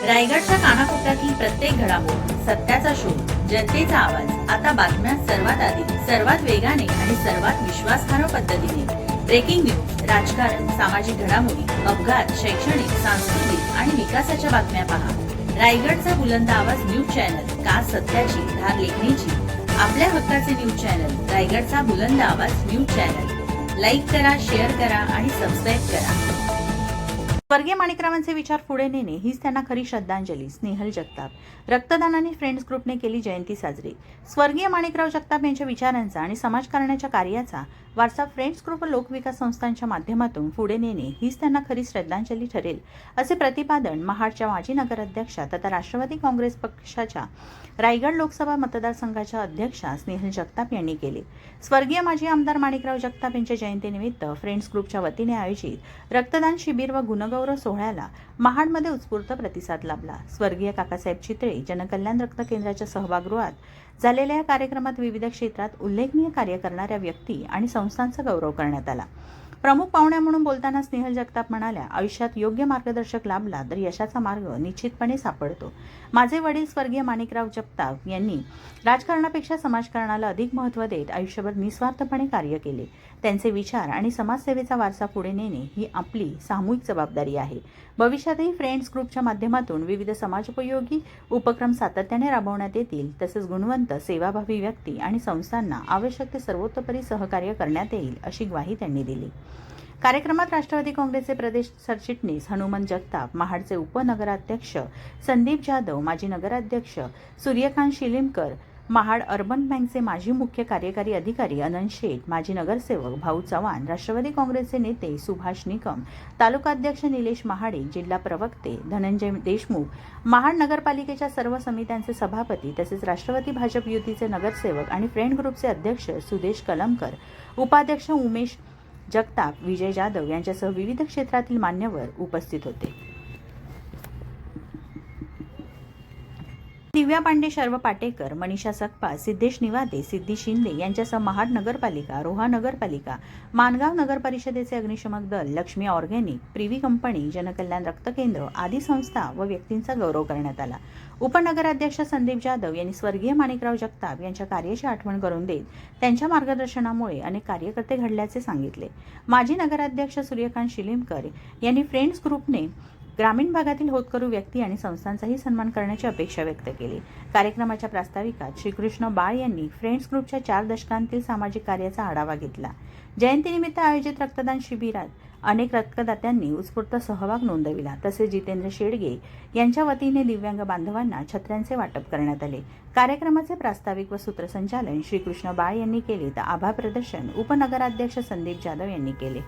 रायगडच्या कानाकोपऱ्यातील प्रत्येक घडामोड, सत्याचा शोध, जनतेचा आवाज. आता बातम्या सर्वात आधी, सर्वात वेगाने आणि सर्वात विश्वासार्ह पद्धतीने. ब्रेकिंग न्यूज, राजकारण, सामाजिक घडामोडी, अपघात, शैक्षणिक, सांस्कृतिक आणि विकासाच्या बातम्या पहा. रायगडचा बुलंद आवाज न्यूज चॅनल, का सत्याची धार लेखणीची. आपल्या हक्काचे न्यूज चॅनल, रायगडचा बुलंद आवाज न्यूज चॅनल. लाईक करा, शेअर करा आणि सबस्क्राईब करा. स्वर्गीय माणिकरावांचे विचार पुढे नेणे हीच त्यांना खरी श्रद्धांजली. स्नेहल जगताप. रक्तदानाने फ्रेंड्स ग्रुपने केली जयंती साजरी. स्वर्गीय माणिकराव जगताप यांच्या विचारांचा आणि समाजकारणाच्या कार्याचा वारसा फ्रेंड्स ग्रुप व लोकविकास संस्थांच्या माध्यमातून पुढे नेणे हीच त्यांना खरी श्रद्धांजली ठरेल, असे प्रतिपादन महाडच्या माजी नगराध्यक्षा तथा राष्ट्रवादी काँग्रेस पक्षाच्या रायगड लोकसभा मतदारसंघाच्या अध्यक्षा स्नेहल जगताप यांनी केले. स्वर्गीय माजी आमदार माणिकराव जगताप यांच्या जयंतीनिमित्त फ्रेंड्स ग्रुपच्या वतीने आयोजित रक्तदान शिबिर व गुणगौरव सोहळ्याला महाडमध्ये उत्स्फूर्त प्रतिसाद लाभला. स्वर्गीय काकासाहेब चितळे जनकल्याण रक्त केंद्राच्या सभागृहात झालेल्या या कार्यक्रमात विविध क्षेत्रात उल्लेखनीय कार्य करणाऱ्या व्यक्ती आणि संस्थांचा गौरव करण्यात आला. प्रमुख पाहुण्या म्हणून बोलताना स्नेहल जगताप म्हणाल्या, आयुष्यात योग्य मार्गदर्शक लाभला तर यशाचा मार्ग निश्चितपणे सापडतो. माझे वडील स्वर्गीय माणिकराव जगताप यांनी राजकारणापेक्षा समाजकारणाला अधिक महत्त्व देत आयुष्यभर निस्वार्थपणे कार्य केले. त्यांचे विचार आणि समाजसेवेचा वारसा पुढे नेणे ही आपली सामूहिक जबाबदारी आहे. भविष्यातही फ्रेंड्स ग्रुपच्या माध्यमातून विविध समाजोपयोगी उपक्रम सातत्याने राबवण्यात येतील. तसेच गुणवंत, सेवाभावी व्यक्ती आणि संस्थांना आवश्यक ते सर्वतोपरी सहकार्य करण्यात येईल, अशी ग्वाही त्यांनी दिली. कार्यक्रमात राष्ट्रवादी काँग्रेसचे प्रदेश सरचिटणीस हनुमंत जगताप, महाडचे उपनगराध्यक्ष संदीप जाधव, माजी नगराध्यक्ष सूर्यकांत शिलीमकर, महाड अर्बन बँकचे माजी मुख्य कार्यकारी अधिकारी अनंत शेठ, माजी नगरसेवक भाऊ चव्हाण, राष्ट्रवादी काँग्रेसचे नेते सुभाष निकम, तालुकाध्यक्ष निलेश महाडे, जिल्हा प्रवक्ते धनंजय देशमुख, महाड नगरपालिकेच्या सर्व समित्यांचे सभापती तसेच राष्ट्रवादी भाजप युतीचे नगरसेवक आणि फ्रेंड ग्रुपचे अध्यक्ष सुदेश कलमकर, उपाध्यक्ष उमेश जगताप, विजय जाधव यांच्यासह विविध क्षेत्रातील मान्यवर उपस्थित होते. दिव्या पांडे, शर्व पाटेकर, मनीषा सकपाळ, सिद्धेश निवादे, सिद्धी शिंदे यांच्यासह महाड नगरपालिका, रोहा नगरपालिका, माणगाव नगर परिषदेचे अग्निशमक दल, लक्ष्मी ऑर्गॅनिक, प्रिव्ही कंपनी, जनकल्याण रक्त केंद्र आदी संस्था व व्यक्तींचा गौरव करण्यात आला. उपनगराध्यक्ष संदीप जाधव यांनी स्वर्गीय माणिकराव जगताप यांच्या कार्याची आठवण करून देत त्यांच्या मार्गदर्शनामुळे अनेक कार्यकर्ते घडल्याचे सांगितले. माजी नगराध्यक्ष सूर्यकांत शिलीमकर यांनी फ्रेंड्स ग्रुपने ग्रामीण भागातील होतकरू व्यक्ती आणि संस्थांचाही सन्मान करण्याची अपेक्षा व्यक्त केली. कार्यक्रमाच्या प्रास्ताविकात श्रीकृष्ण बाळ यांनी फ्रेंड्स ग्रुपच्या 4 दशकांतील सामाजिक कार्याचा आढावा घेतला. जयंतीनिमित्त आयोजित रक्तदान शिबिरात अनेक रक्तदात्यांनी उत्स्फूर्त सहभाग नोंदविला. तसेच जितेंद्र शेडगे यांच्या वतीने दिव्यांग बांधवांना छत्र्यांचे वाटप करण्यात आले. कार्यक्रमाचे प्रास्ताविक व सूत्रसंचालन श्रीकृष्ण बाळ यांनी केले तर आभार प्रदर्शन उपनगराध्यक्ष संदीप जाधव यांनी केले.